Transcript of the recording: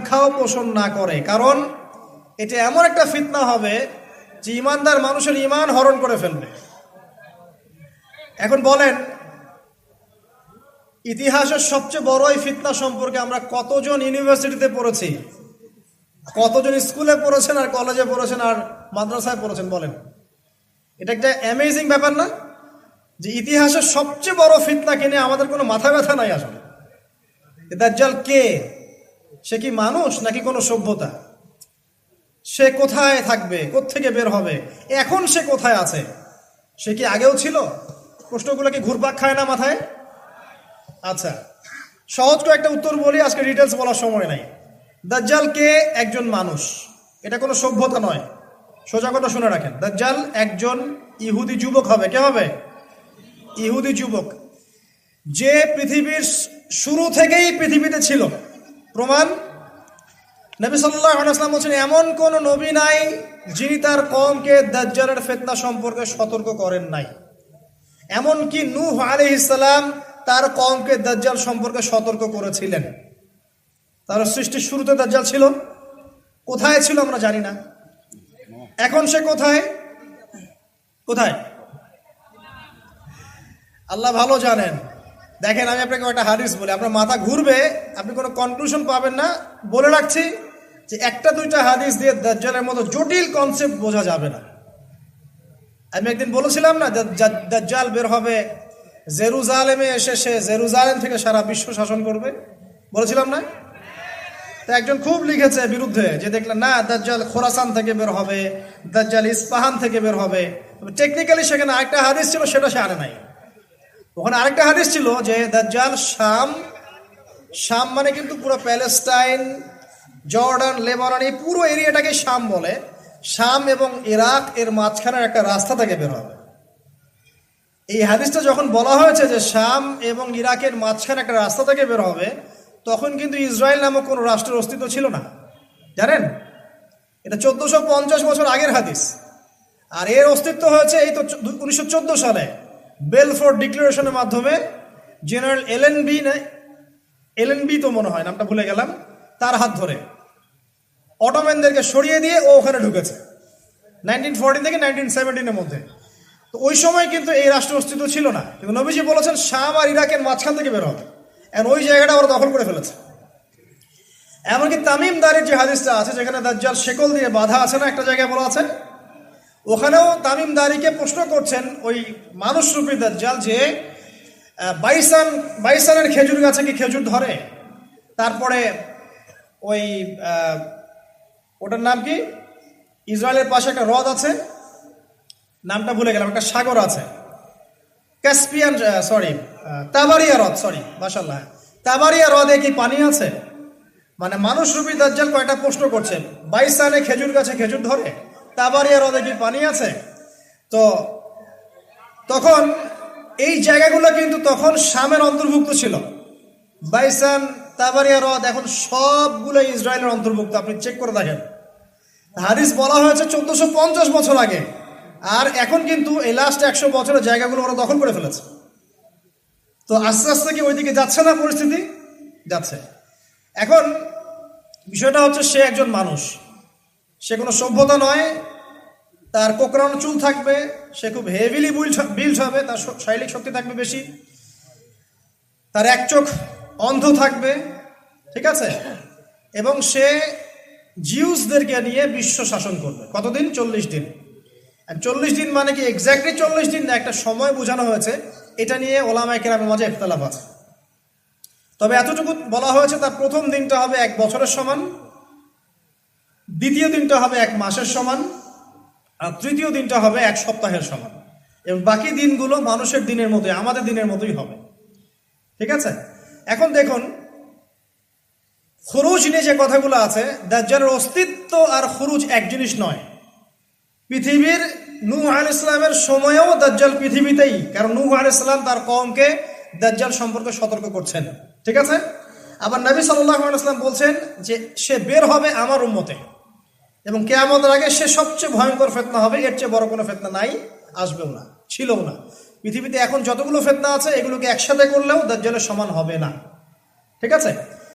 আকাঙ্ক্ষাও পোষণ না করে, কারণ এটা এমন একটা ফিতনা হবে যে ইমানদার মানুষের ইমান হরণ করে ফেলবে। এখন বলেন, ইতিহাসের সবচেয়ে বড় এই ফিতনা সম্পর্কে আমরা কতজন ইউনিভার্সিটিতে পড়েছি, কতজন স্কুলে পড়েছেন আর কলেজে পড়েছেন আর মাদ্রাসায় পড়েছেন? বলেন, এটা একটা অ্যামেজিং ব্যাপার না যে ইতিহাসের সবচেয়ে বড় ফিতনাকে নিয়ে আমাদের কোনো মাথা ব্যথা নাই। আসলে দাজ্জাল কে? সে কি মানুষ নাকি কোনো সভ্যতা? সে কোথায় থাকবে, কোত্থেকে বের হবে, এখন সে কোথায় আছে, সে কি আগেও ছিল? প্রশ্নগুলো কি ঘুরপাক খায় না মাথায়? আচ্ছা, সহজ করে একটা উত্তর বলি, আজকে ডিটেলস বলার সময় নাই। দাজ্জাল কে? একজন মানুষ, এটা কোনো সভ্যতা নয়। সোজা কথা শুনে রাখেন, দাজ্জাল একজন ইহুদি যুবক হবে। কে হবে? ইহুদি যুবক, যে পৃথিবীর শুরু থেকেই পৃথিবীতে ছিল। প্রমাণ, নবী সাল্লাল্লাহু আলাইহি ওয়াসাল্লাম বলেছেন, এমন কোন নবী নাই যিনি তার কওমকে দাজ্জালের ফিতনা সম্পর্কে সতর্ক করেন নাই। এমনকি নূহ আলাইহিস সালাম তার কওমকে দাজ্জাল সম্পর্কে সতর্ক করেছিলেন। তার সৃষ্টির শুরুতে দাজ্জাল ছিল। কোথায় ছিল আমরা জানি না। এখন সে কোথায়? কোথায় আল্লাহ ভালো জানেন। দেখেন, আমি আপনাকে একটা হাদিস বলি, আপনার মাথা ঘুরবে, আপনি কোনো কনক্লুশন পাবেন না। বলে রাখছি যে একটা দুইটা হাদিস দিয়ে দাজ্জালের মতো জটিল কনসেপ্ট বোঝা যাবে না। আমি একদিন বলেছিলাম না, দাজ্জাল বের হবে জেরুজালেমে এসে, সে জেরুজালেম থেকে সারা বিশ্ব শাসন করবে, বলেছিলাম না? তো একজন খুব লিখেছে বিরুদ্ধে, যে দেখলেন না দাজ্জাল খোরাসান থেকে বের হবে, দাজ্জাল ইস্পাহান থেকে বের হবে। টেকনিক্যালি সেখানে আরেকটা হাদিস ছিল, সেটা সে আনে নাই। ওখানে আরেকটা হাদিস ছিল যে দাজ্জাল শাম মানে কিন্তু পুরো প্যালেস্টাইন, জর্ডান, লেবানন, এই পুরো এরিয়াটাকে শাম বলে। শাম এবং ইরাক এর মাঝখানের একটা রাস্তা থেকে বের হবে। এই হাদিসটা যখন বলা হয়েছে যে শাম এবং ইরাকের মাঝখানে একটা রাস্তা থেকে বের হবে, তখন কিন্তু ইসরায়েল নামক কোনো রাষ্ট্রের অস্তিত্ব ছিল না, জানেন? এটা 1450 বছর আগের হাদিস। আর এর অস্তিত্ব হয়েছে এই তো 1914 সালে বেলফোর্ট ডিক্লারেশনের মাধ্যমে। জেনারেল এলএনবি তো মনে হয়, নামটা ভুলে গেলাম, তার হাত ধরে অটোম্যানদেরকে সরিয়ে দিয়ে ও ওখানে ঢুকেছে 1914 থেকে 1917 মধ্যে। তো ওই সময় কিন্তু এই রাষ্ট্রের অস্তিত্ব ছিল না, কিন্তু নবীজি বলেছেন শাম আর ইরাকের মাঝখান থেকে বের হবে, আর ওই জায়গাটা ওরা দখল করে ফেলেছে। এমনকি তামিম দারির যে হাদিসটা আছে, যেখানে দাজ্জাল শেকল দিয়ে বাধা আছে না, একটা জায়গায় বলা আছে, ওখানেও তামিম দারিকে প্রশ্ন করছেন ওই মানুষরূপী দাজ্জাল যে বাইসানের খেজুর গাছে কি খেজুর ধরে? তারপরে ওই ওটার নাম কি, ইসরায়েলের পাশে একটা হ্রদ আছে, নামটা ভুলে গেলাম, একটা সাগর আছে, ক্যাসপিয়ান, তাবারিয়া হ্রদ, মাশাআল্লাহ, তাবারিয়া হ্রদে কি পানি আছে? মানে মানুষরূপী দাজ্জাল কয়েকটা প্রশ্ন করছে, বাইসানে খেজুর গাছে খেজুর ধরে, তাবারিয়া হ্রদে কি পানি আছে? তো তখন এই জায়গাগুলো কিন্তু তখন শামের অন্তর্ভুক্ত ছিল। বাইসান, তাবারিয়া হ্রদ এখন সবগুলো ইসরায়েলের অন্তর্ভুক্ত, আপনি চেক করে দেখেন। হাদিস বলা হয়েছে 1450 বছর আগে, আর এখন কিন্তু এই লাস্ট 100 বছরের জায়গাগুলো ওরা দখল করে ফেলেছে। তো আস্তে আস্তে কি ওইদিকে যাচ্ছে না পরিস্থিতি? যাচ্ছে। এখন বিষয়টা হচ্ছে, সে একজন মানুষ, সে কোনো সভ্যতা নয়। তার কোকড়ানো চুল থাকবে, সে খুব হেভিলি বিল্ড হবে, তার শারীরিক শক্তি থাকবে বেশি, তার এক চোখ অন্ধ থাকবে, ঠিক আছে? এবং সে জিউসদেরকে নিয়ে বিশ্ব শাসন করবে। কতদিন? 40 দিন। 40 দিন মানে কি এক্স্যাক্টলি 40 দিন না, একটা সময় বোঝানো হয়েছে। এটা নিয়ে ওলামায়ে কেরামের মাঝে ইখতিলাফ আছে। তবে এতটুকু বলা হয়েছে, তার প্রথম দিনটা হবে 1 বছরের সমান, দ্বিতীয় দিনটা হবে 1 মাসের সমান, আর তৃতীয় দিনটা হবে 1 সপ্তাহের সমান, এবং বাকি দিনগুলো মানুষের দিনের মতোই, আমাদের দিনের মতোই হবে, ঠিক আছে? এখন দেখুন, খুরুজ নিয়ে যে কথাগুলো আছে, দাজ্জালের অস্তিত্ব আর খুরুজ এক জিনিস নয়। পৃথিবীর নূহ আলাইহিস সালামের সময়েও দাজ্জাল পৃথিবীতেই, কারণ নূহ আলাইহিস সালাম তার কওমকে দাজ্জাল সম্পর্কে সতর্ক করছেন, ঠিক আছে? আবার নবী সাল্লাল্লাহু আলাইহি ওয়াসাল্লাম বলছেন যে সে বের হবে আমার উম্মতে, এবং কিয়ামতের আগে সে সবচেয়ে ভয়ঙ্কর ফিতনা হবে, এর চেয়ে বড় কোনো ফিতনা নাই, আসবেও না, ছিলও না। পৃথিবীতে এখন যতগুলো ফিতনা আছে, এগুলোকে একসাথে করলেও দাজ্জালের সমান হবে না, ঠিক আছে?